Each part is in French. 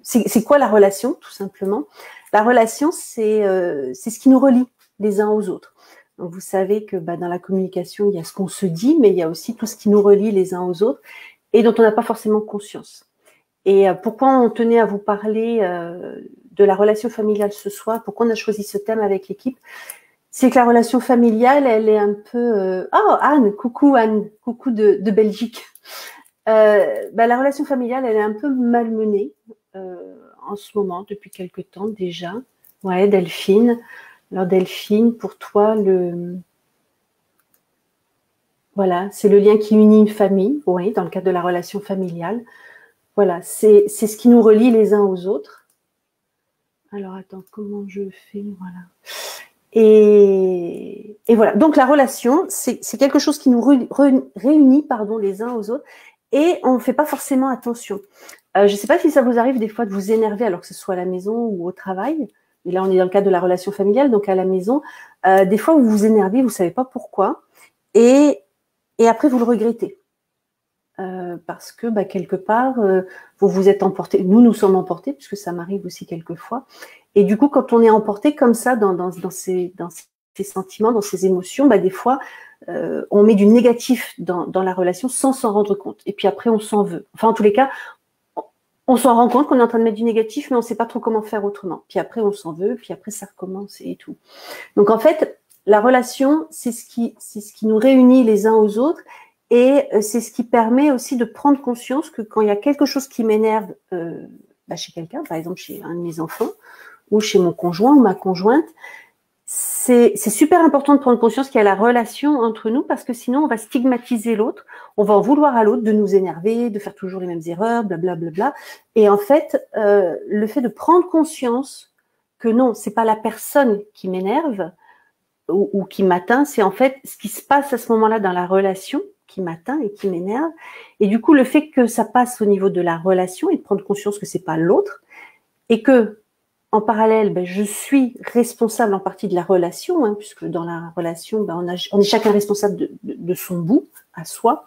c'est quoi la relation, tout simplement? La relation, c'est ce qui nous relie les uns aux autres. Donc, vous savez que dans la communication, il y a ce qu'on se dit, mais il y a aussi tout ce qui nous relie les uns aux autres et dont on n'a pas forcément conscience. Et pourquoi on tenait à vous parler de la relation familiale ce soir? Pourquoi on a choisi ce thème avec l'équipe? C'est que la relation familiale, elle est un peu... Oh, Anne, coucou de Belgique. La relation familiale, elle est un peu malmenée en ce moment, depuis quelque temps déjà. Ouais, Delphine. Alors Delphine, pour toi, voilà, c'est le lien qui unit une famille, oui, dans le cadre de la relation familiale. Voilà, c'est ce qui nous relie les uns aux autres. Alors, attends, comment je fais? Voilà. Et voilà. Donc, la relation, c'est quelque chose qui nous réunit les uns aux autres et on ne fait pas forcément attention. Je ne sais pas si ça vous arrive des fois de vous énerver, alors que ce soit à la maison ou au travail. Et là, on est dans le cadre de la relation familiale, donc à la maison. Des fois, vous vous énervez, vous ne savez pas pourquoi. Et après, vous le regrettez. Parce que quelque part, vous vous êtes emporté. Nous sommes emportés, puisque ça m'arrive aussi quelquefois. Et du coup, quand on est emporté comme ça dans ces sentiments, dans ces émotions, des fois, on met du négatif dans la relation sans s'en rendre compte. Et puis après, on s'en veut. Enfin, en tous les cas, on s'en rend compte qu'on est en train de mettre du négatif, mais on ne sait pas trop comment faire autrement. Puis après, on s'en veut, puis après, ça recommence et tout. Donc, en fait, la relation, c'est ce qui nous réunit les uns aux autres. Et c'est ce qui permet aussi de prendre conscience que quand il y a quelque chose qui m'énerve chez quelqu'un, par exemple chez un de mes enfants, ou chez mon conjoint ou ma conjointe, c'est super important de prendre conscience qu'il y a la relation entre nous, parce que sinon on va stigmatiser l'autre, on va en vouloir à l'autre de nous énerver, de faire toujours les mêmes erreurs, blablabla. Et en fait, le fait de prendre conscience que non, c'est pas la personne qui m'énerve ou qui m'atteint, c'est en fait ce qui se passe à ce moment-là dans la relation qui m'atteint et qui m'énerve. Et du coup, le fait que ça passe au niveau de la relation et de prendre conscience que c'est pas l'autre et que, en parallèle, je suis responsable en partie de la relation, puisque dans la relation, on est chacun responsable de son bout à soi.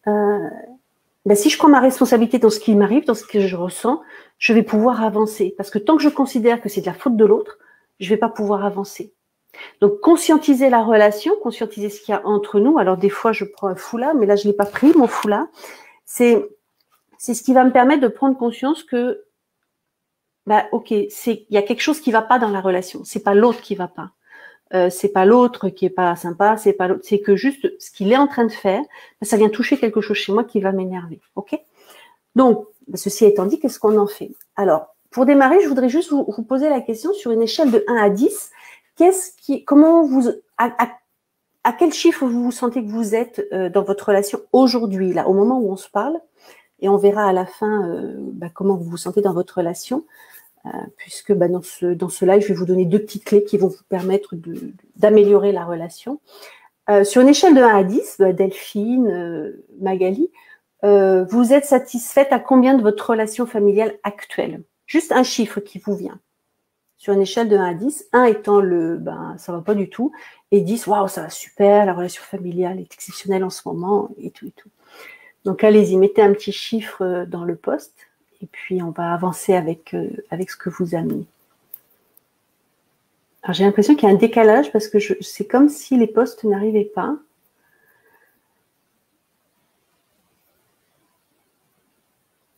Si je prends ma responsabilité dans ce qui m'arrive, dans ce que je ressens, je vais pouvoir avancer. Parce que tant que je considère que c'est de la faute de l'autre, je vais pas pouvoir avancer. Donc, conscientiser la relation, conscientiser ce qu'il y a entre nous. Alors, des fois, je prends un foulard, mais là, je l'ai pas pris, mon foulard. C'est ce qui va me permettre de prendre conscience que, ok, il y a quelque chose qui va pas dans la relation. C'est pas l'autre qui va pas. C'est pas l'autre qui est pas sympa, c'est pas l'autre. C'est que juste ce qu'il est en train de faire, ça vient toucher quelque chose chez moi qui va m'énerver. Ok? Donc, ceci étant dit, qu'est-ce qu'on en fait? Alors, pour démarrer, je voudrais juste vous poser la question sur une échelle de 1 à 10. À quel chiffre vous sentez que vous êtes dans votre relation aujourd'hui, là, au moment où on se parle, et on verra à la fin comment vous vous sentez dans votre relation, puisque dans ce live, je vais vous donner 2 petites clés qui vont vous permettre d'améliorer la relation. Sur une échelle de 1 à 10, Delphine, Magali, vous êtes satisfaite à combien de votre relation familiale actuelle? Juste un chiffre qui vous vient. Sur une échelle de 1 à 10, 1 étant ça va pas du tout, et 10, waouh, ça va super, la relation familiale est exceptionnelle en ce moment, et tout, et tout. Donc, allez-y, mettez un petit chiffre dans le post, et puis on va avancer avec ce que vous amenez. Alors, j'ai l'impression qu'il y a un décalage, parce que c'est comme si les posts n'arrivaient pas.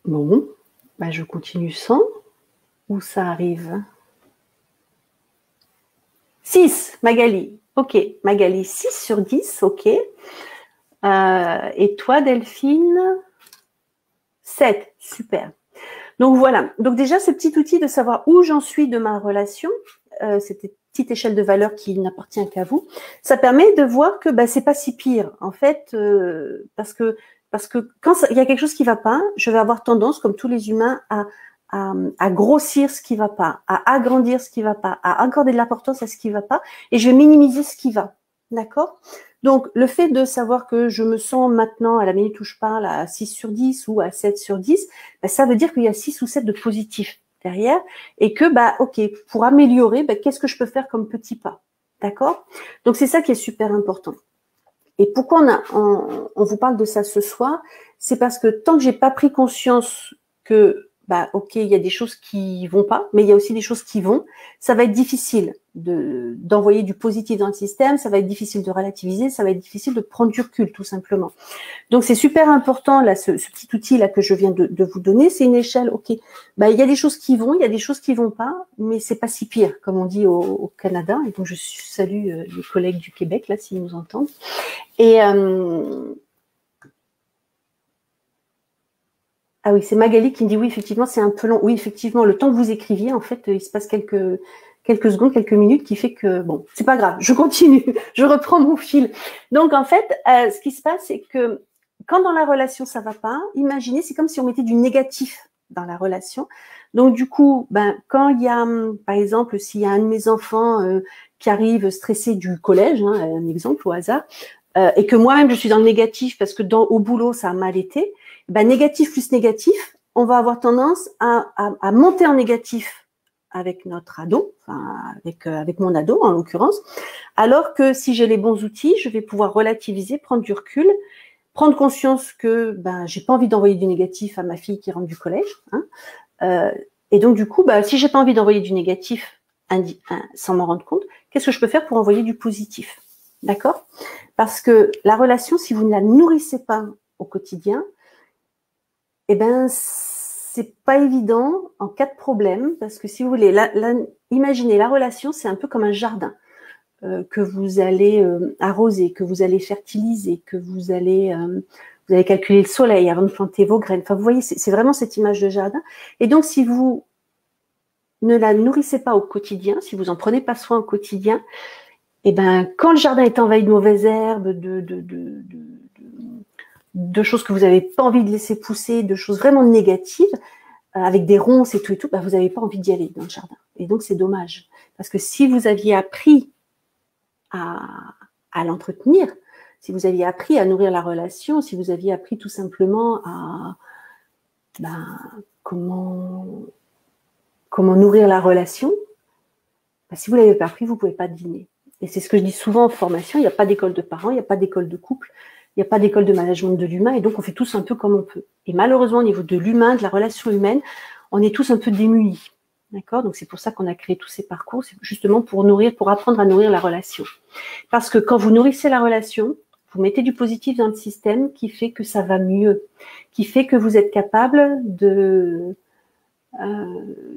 Bon, je continue sans, ou ça arrive? 6, Magali. Ok, Magali, 6 sur 10, ok. Et toi, Delphine? 7, super. Donc voilà, donc déjà ce petit outil de savoir où j'en suis de ma relation, cette petite échelle de valeur qui n'appartient qu'à vous, ça permet de voir que c'est pas si pire en fait, parce que quand il y a quelque chose qui va pas, je vais avoir tendance, comme tous les humains, à grossir ce qui va pas, à agrandir ce qui va pas, à accorder de l'importance à ce qui va pas, et je vais minimiser ce qui va, d'accord? Donc, le fait de savoir que je me sens maintenant, à la minute où je parle, à 6 sur 10 ou à 7 sur 10, ça veut dire qu'il y a 6 ou 7 de positif derrière et que, ok, pour améliorer, qu'est-ce que je peux faire comme petit pas? D'accord? Donc, c'est ça qui est super important. Et pourquoi on vous parle de ça ce soir? C'est parce que tant que j'ai pas pris conscience que bah, ok, il y a des choses qui vont pas, mais il y a aussi des choses qui vont. Ça va être difficile d'envoyer du positif dans le système, ça va être difficile de relativiser, ça va être difficile de prendre du recul, tout simplement. Donc, c'est super important, là, ce petit outil-là que je viens de vous donner, c'est une échelle, ok, bah, il y a des choses qui vont, il y a des choses qui vont pas, mais c'est pas si pire, comme on dit au Canada. Et donc, je salue les collègues du Québec, là, s'ils nous entendent. Et, ah oui, c'est Magali qui me dit oui, effectivement, c'est un peu long. Oui, effectivement, le temps que vous écriviez, en fait, il se passe quelques secondes, quelques minutes qui fait que, bon, c'est pas grave, je continue, je reprends mon fil. Donc, en fait, ce qui se passe, c'est que quand dans la relation, ça va pas, imaginez, c'est comme si on mettait du négatif dans la relation. Donc, du coup, ben, quand il y a, par exemple, s'il y a un de mes enfants qui arrive stressé du collège, hein, un exemple au hasard, et que moi-même, je suis dans le négatif parce que au boulot, ça a mal été, ben, négatif plus négatif, on va avoir tendance à monter en négatif avec notre ado, enfin avec mon ado en l'occurrence, alors que si j'ai les bons outils, je vais pouvoir relativiser, prendre du recul, prendre conscience que ben j'ai pas envie d'envoyer du négatif à ma fille qui rentre du collège, hein, et donc du coup, ben, si j'ai pas envie d'envoyer du négatif sans m'en rendre compte, qu'est-ce que je peux faire pour envoyer du positif, d'accord? Parce que la relation, si vous ne la nourrissez pas au quotidien, eh ben, c'est pas évident en cas de problème, parce que si vous voulez, imaginez la relation, c'est un peu comme un jardin que vous allez arroser, que vous allez fertiliser, que vous allez calculer le soleil avant de planter vos graines. Enfin, vous voyez, c'est vraiment cette image de jardin. Et donc, si vous ne la nourrissez pas au quotidien, si vous en prenez pas soin au quotidien, eh ben, quand le jardin est envahi de mauvaises herbes, de choses que vous n'avez pas envie de laisser pousser, de choses vraiment négatives, avec des ronces et tout, bah, vous n'avez pas envie d'y aller dans le jardin. Et donc, c'est dommage. Parce que si vous aviez appris à l'entretenir, si vous aviez appris à nourrir la relation, si vous aviez appris tout simplement à comment nourrir la relation, bah, si vous ne l'avez pas appris, vous ne pouvez pas deviner. Et c'est ce que je dis souvent en formation, il n'y a pas d'école de parents, il n'y a pas d'école de couple, il n'y a pas d'école de management de l'humain, et donc on fait tous un peu comme on peut. Et malheureusement, au niveau de l'humain, de la relation humaine, on est tous un peu démunis. D'accord? Donc c'est pour ça qu'on a créé tous ces parcours, c'est justement pour apprendre à nourrir la relation. Parce que quand vous nourrissez la relation, vous mettez du positif dans le système qui fait que ça va mieux, qui fait que vous êtes capable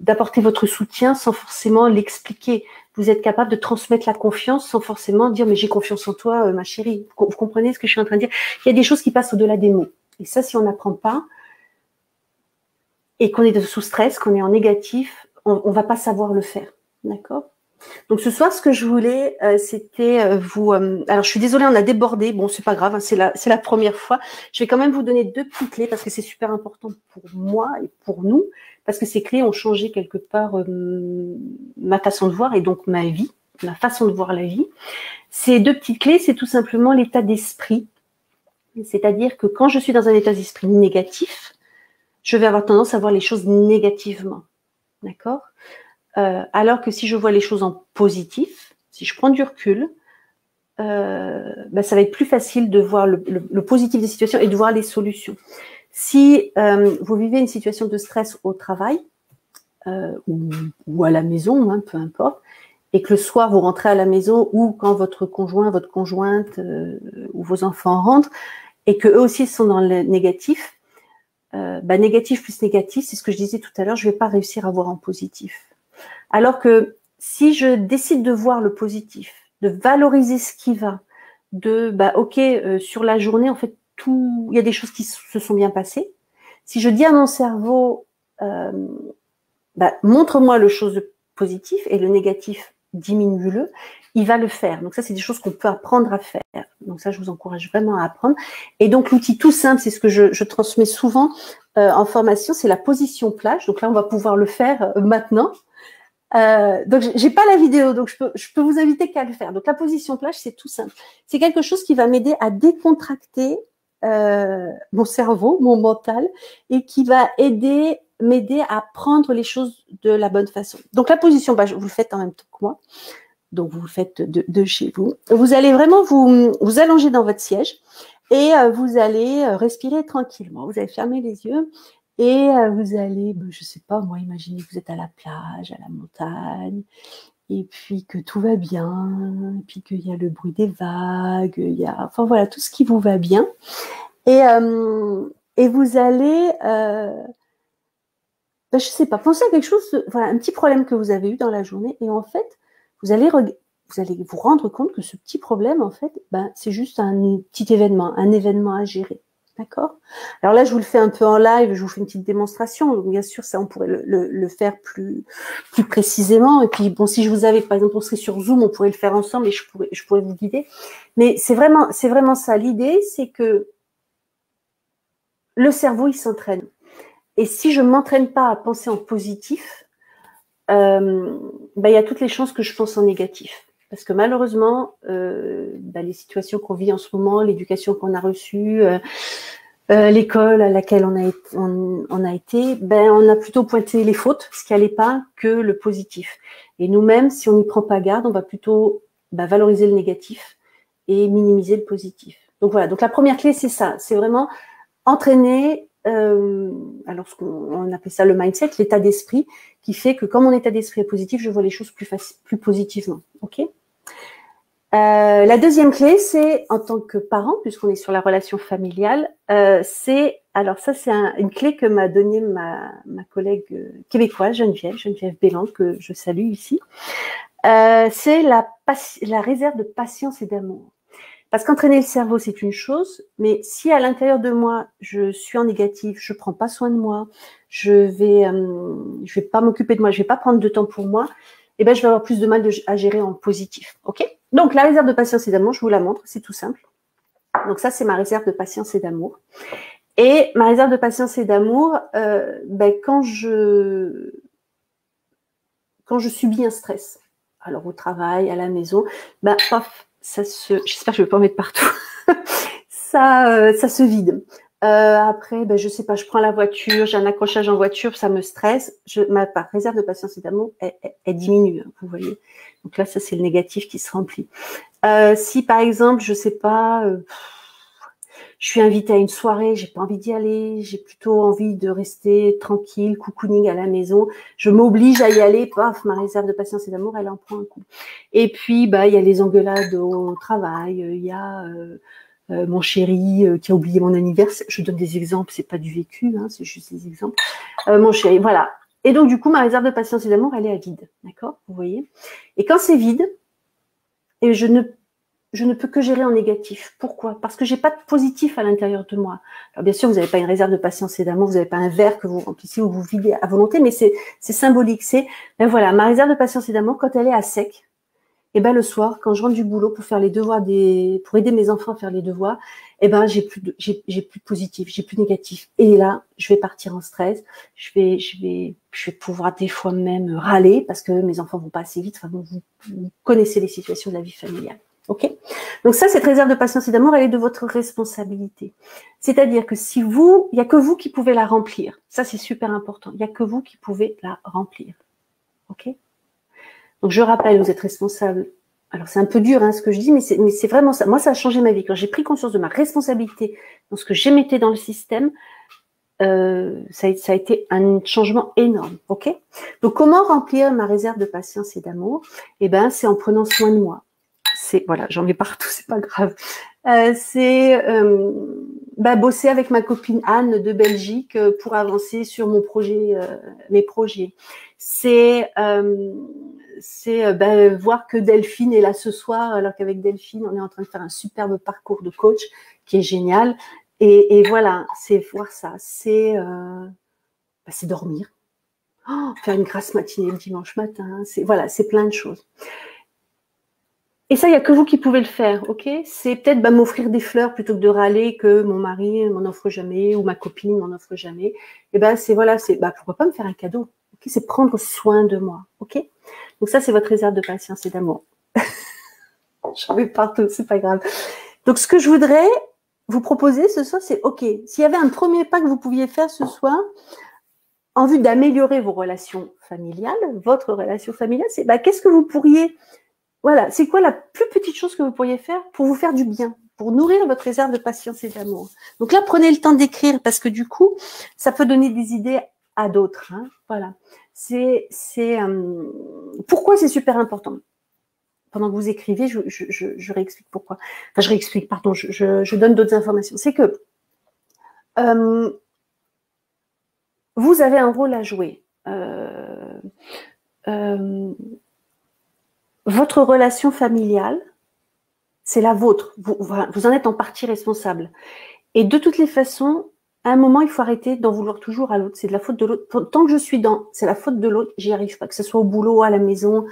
d'apporter votre soutien sans forcément l'expliquer. Vous êtes capable de transmettre la confiance sans forcément dire mais j'ai confiance en toi, ma chérie. Vous comprenez ce que je suis en train de dire? Il y a des choses qui passent au-delà des mots. Et ça, si on n'apprend pas et qu'on est sous stress, qu'on est en négatif, on va pas savoir le faire. D'accord? Donc ce soir, ce que je voulais, c'était vous. Alors je suis désolée, on a débordé. Bon, c'est pas grave, hein, c'est la première fois. Je vais quand même vous donner 2 petites clés parce que c'est super important pour moi et pour nous, parce que ces clés ont changé quelque part ma façon de voir et donc ma vie, ma façon de voir la vie. Ces 2 petites clés, c'est tout simplement l'état d'esprit. C'est-à-dire que quand je suis dans un état d'esprit négatif, je vais avoir tendance à voir les choses négativement. D'accord? Alors que si je vois les choses en positif, si je prends du recul, bah, ça va être plus facile de voir le positif des situations et de voir les solutions. Si vous vivez une situation de stress au travail ou à la maison, hein, peu importe, et que le soir vous rentrez à la maison ou quand votre conjoint, votre conjointe ou vos enfants rentrent et que eux aussi sont dans le négatif, bah, négatif plus négatif, c'est ce que je disais tout à l'heure, je ne vais pas réussir à voir en positif. Alors que si je décide de voir le positif, de valoriser ce qui va, sur la journée, en fait, il y a des choses qui se sont bien passées. Si je dis à mon cerveau, montre-moi le chose positif et le négatif, diminue-le, il va le faire. Donc ça, c'est des choses qu'on peut apprendre à faire. Donc ça, je vous encourage vraiment à apprendre. Et donc l'outil tout simple, c'est ce que je transmets souvent en formation, c'est la position plage. Donc là, on va pouvoir le faire maintenant. Donc j'ai pas la vidéo, donc je peux vous inviter qu'à le faire. Donc la position plage, c'est tout simple. C'est quelque chose qui va m'aider à décontracter mon cerveau, mon mental, et qui va m'aider à prendre les choses de la bonne façon. Donc la position plage, vous le faites en même temps que moi. Donc vous le faites de chez vous. Vous allez vraiment vous allonger dans votre siège et vous allez respirer tranquillement. Vous allez fermer les yeux Et vous allez, ben, je sais pas, moi, imaginez que vous êtes à la plage, à la montagne, et puis que tout va bien, et puis qu'il y a le bruit des vagues, il y a, enfin voilà, tout ce qui vous va bien. Et vous allez, ben, je sais pas, penser à quelque chose, voilà, un petit problème que vous avez eu dans la journée, et en fait, vous allez vous rendre compte que ce petit problème, en fait, ben, c'est juste un petit événement, un événement à gérer. D'accord? Alors là, je vous le fais un peu en live, je vous fais une petite démonstration. Donc, bien sûr, ça, on pourrait le faire plus précisément. Et puis, bon, si je vous avais, par exemple, on serait sur Zoom, on pourrait le faire ensemble et je pourrais vous guider. Mais c'est vraiment ça. L'idée, c'est que le cerveau, il s'entraîne. Et si je m'entraîne pas à penser en positif, ben, il y a toutes les chances que je pense en négatif. Parce que malheureusement, ben, les situations qu'on vit en ce moment, l'éducation qu'on a reçue, l'école à laquelle on a été, ben, on a plutôt pointé les fautes, ce qui n'allait pas, que le positif. Et nous-mêmes, si on n'y prend pas garde, on va plutôt ben, valoriser le négatif et minimiser le positif. Donc voilà, donc la première clé, c'est ça, c'est vraiment entraîner, alors on appelle ça le mindset, l'état d'esprit, qui fait que quand mon état d'esprit est positif, je vois les choses plus positivement. Ok. La deuxième clé, c'est en tant que parent, puisqu'on est sur la relation familiale, c'est une clé que m'a donnée ma collègue québécoise, Geneviève Bélan, que je salue ici. C'est la réserve de patience et d'amour. Parce qu'entraîner le cerveau, c'est une chose, mais si à l'intérieur de moi, je suis en négatif, je prends pas soin de moi, je vais pas m'occuper de moi, je vais pas prendre de temps pour moi, eh ben, je vais avoir plus de mal à gérer en positif. Ok? Donc, la réserve de patience et d'amour, je vous la montre, c'est tout simple. Donc, ça, c'est ma réserve de patience et d'amour. Et ma réserve de patience et d'amour, ben, quand je subis un stress, alors au travail, à la maison, ben, paf, j'espère que je vais pas en mettre partout. Ça se vide. Après, ben, je sais pas, je prends la voiture, j'ai un accrochage en voiture, ça me stresse. Ma réserve de patience et d'amour, elle diminue, hein, vous voyez. Donc là, ça c'est le négatif qui se remplit. Si par exemple, je sais pas, je suis invitée à une soirée, j'ai pas envie d'y aller, j'ai plutôt envie de rester tranquille, cocooning à la maison, je m'oblige à y aller, paf, ma réserve de patience et d'amour, elle en prend un coup. Et puis, bah, il y a les engueulades au travail, il y a mon chéri qui a oublié mon anniversaire. Je donne des exemples, c'est pas du vécu, hein, c'est juste des exemples. Mon chéri, voilà. Et donc, du coup, ma réserve de patience et d'amour, elle est à vide, d'accord? Vous voyez? Et quand c'est vide, et je ne peux que gérer en négatif. Pourquoi? Parce que j'ai pas de positif à l'intérieur de moi. Alors bien sûr, vous n'avez pas une réserve de patience et d'amour, vous n'avez pas un verre que vous remplissez ou vous videz à volonté, mais c'est symbolique. Ben voilà, ma réserve de patience et d'amour, quand elle est à sec, et ben le soir, quand je rentre du boulot pour faire les devoirs pour aider mes enfants à faire les devoirs, et ben j'ai plus de positif, j'ai plus de négatif. Et là, je vais partir en stress. Je vais pouvoir des fois même râler parce que mes enfants vont pas assez vite. Enfin, vous connaissez les situations de la vie familiale. Ok? Donc ça, cette réserve de patience et d'amour, elle est de votre responsabilité. C'est-à-dire que il y a que vous qui pouvez la remplir. Ça, c'est super important. Il y a que vous qui pouvez la remplir. Ok? Donc, je rappelle, vous êtes responsable. Alors, c'est un peu dur, hein, ce que je dis, mais c'est vraiment ça. Moi, ça a changé ma vie. Quand j'ai pris conscience de ma responsabilité dans ce que j'émettais dans le système, ça a été un changement énorme. Ok? Donc, comment remplir ma réserve de patience et d'amour? Eh ben, c'est en prenant soin de moi. Voilà, j'en mets partout, c'est pas grave. C'est bosser avec ma copine Anne de Belgique pour avancer sur mes projets. C'est voir que Delphine est là ce soir, alors qu'avec Delphine, on est en train de faire un superbe parcours de coach qui est génial. Et voilà, c'est voir ça. C'est dormir. Faire une grasse matinée le dimanche matin. C'est plein de choses. Et ça, il n'y a que vous qui pouvez le faire, ok? C'est peut-être m'offrir des fleurs plutôt que de râler que mon mari m'en offre jamais ou ma copine m'en offre jamais. Et pourquoi pas me faire un cadeau, ok? C'est prendre soin de moi, ok? Donc ça, c'est votre réserve de patience et d'amour. J'en mets partout, c'est pas grave. Donc ce que je voudrais vous proposer ce soir, c'est ok. S'il y avait un premier pas que vous pouviez faire ce soir, en vue d'améliorer vos relations familiales, votre relation familiale, c'est qu'est-ce que vous pourriez... Voilà, c'est quoi la plus petite chose que vous pourriez faire pour vous faire du bien? pour nourrir votre réserve de patience et d'amour. Donc là, prenez le temps d'écrire parce que du coup, ça peut donner des idées à d'autres. Hein. Voilà. Pourquoi c'est super important. Pendant que vous écrivez, je réexplique pourquoi. Enfin, je réexplique, pardon, je donne d'autres informations. C'est que vous avez un rôle à jouer. Votre relation familiale, c'est la vôtre. Vous en êtes en partie responsable. Et de toutes les façons, à un moment, il faut arrêter d'en vouloir toujours à l'autre. C'est de la faute de l'autre. Tant que je suis dans, c'est la faute de l'autre, j'y arrive pas. Que ce soit au boulot, à la maison,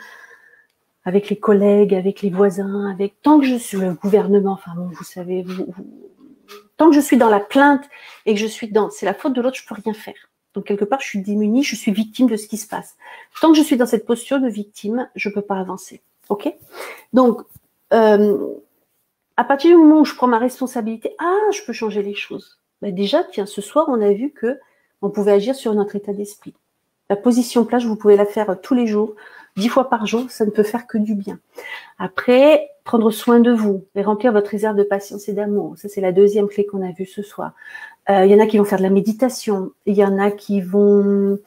avec les collègues, avec les voisins, avec tant que je suis le gouvernement. Enfin bon, vous savez, tant que je suis dans la plainte et que je suis dans, c'est la faute de l'autre, je peux rien faire. Donc quelque part, je suis démunie, je suis victime de ce qui se passe. Tant que je suis dans cette posture de victime, je peux pas avancer. Ok? Donc à partir du moment où je prends ma responsabilité, je peux changer les choses. Ben déjà, tiens, ce soir, on a vu que on pouvait agir sur notre état d'esprit. La position plage, vous pouvez la faire tous les jours, 10 fois par jour, ça ne peut faire que du bien. Après, prendre soin de vous et remplir votre réserve de patience et d'amour. Ça, c'est la deuxième clé qu'on a vue ce soir. Il y en a qui vont faire de la méditation. Il y en a qui vont,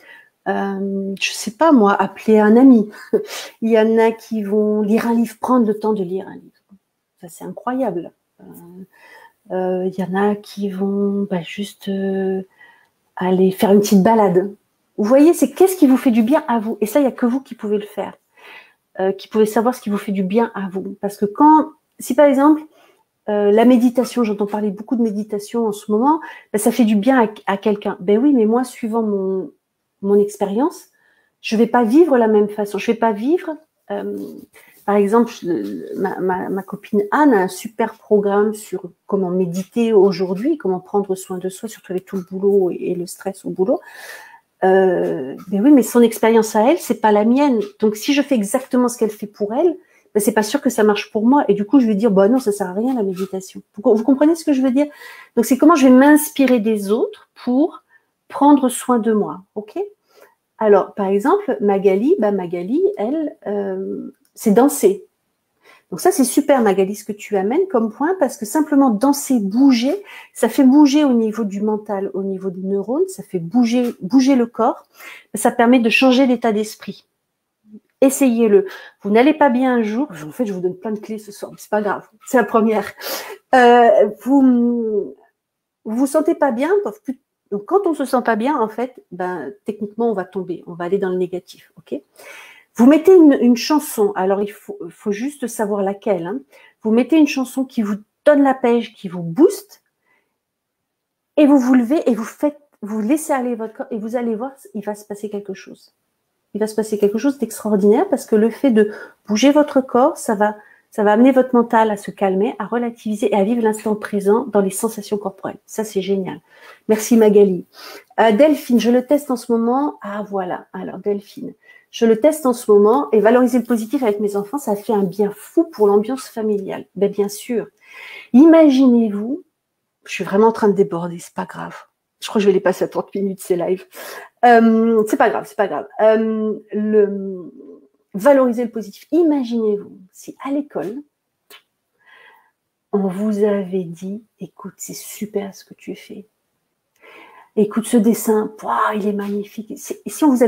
je sais pas moi, appeler un ami. Il y en a qui vont lire un livre, prendre le temps de lire un livre. Ça, c'est incroyable. Il y en a qui vont juste aller faire une petite balade. Vous voyez, c'est qu'est-ce qui vous fait du bien à vous. Et ça, il n'y a que vous qui pouvez le faire. Qui pouvez savoir ce qui vous fait du bien à vous. Parce que si par exemple, la méditation, j'entends parler beaucoup de méditation en ce moment, ça fait du bien à quelqu'un. Ben oui, mais moi, suivant mon expérience, je vais pas vivre la même façon. Je vais pas vivre... par exemple, ma copine Anne a un super programme sur comment méditer aujourd'hui, comment prendre soin de soi, surtout avec tout le boulot et le stress au boulot. Ben oui, mais son expérience à elle, c'est pas la mienne. Donc, si je fais exactement ce qu'elle fait pour elle, ben c'est pas sûr que ça marche pour moi. Et du coup, je vais dire, bah non, ça sert à rien la méditation. Vous comprenez ce que je veux dire? Donc, c'est comment je vais m'inspirer des autres pour prendre soin de moi, ok? Alors, par exemple, Magali, elle, c'est danser. Donc ça, c'est super, Magali, ce que tu amènes comme point, parce que simplement danser, bouger, ça fait bouger au niveau du mental, au niveau des neurones, ça fait bouger le corps, ça permet de changer l'état d'esprit. Essayez-le. Vous n'allez pas bien un jour, en fait, je vous donne plein de clés ce soir, c'est pas grave, c'est la première. Vous vous sentez pas bien, donc quand on se sent pas bien, en fait, techniquement, on va tomber, on va aller dans le négatif, ok? Vous mettez une chanson, alors il faut juste savoir laquelle. Hein. Vous mettez une chanson qui vous donne la pêche, qui vous booste, et vous vous levez et vous laissez aller votre corps et vous allez voir, il va se passer quelque chose. Il va se passer quelque chose d'extraordinaire parce que le fait de bouger votre corps, ça va amener votre mental à se calmer, à relativiser et à vivre l'instant présent dans les sensations corporelles. Ça, c'est génial. Merci Magali. Delphine, je le teste en ce moment. Ah voilà, alors Delphine. Je le teste en ce moment et valoriser le positif avec mes enfants, ça fait un bien fou pour l'ambiance familiale. Ben, bien sûr. Imaginez-vous, je suis vraiment en train de déborder, c'est pas grave. Je crois que je vais les passer à 30 minutes, ces lives. C'est pas grave, c'est pas grave. Valoriser le positif. Imaginez-vous si à l'école, on vous avait dit, écoute, c'est super ce que tu fais. Écoute, ce dessin, il est magnifique. Si on vous avait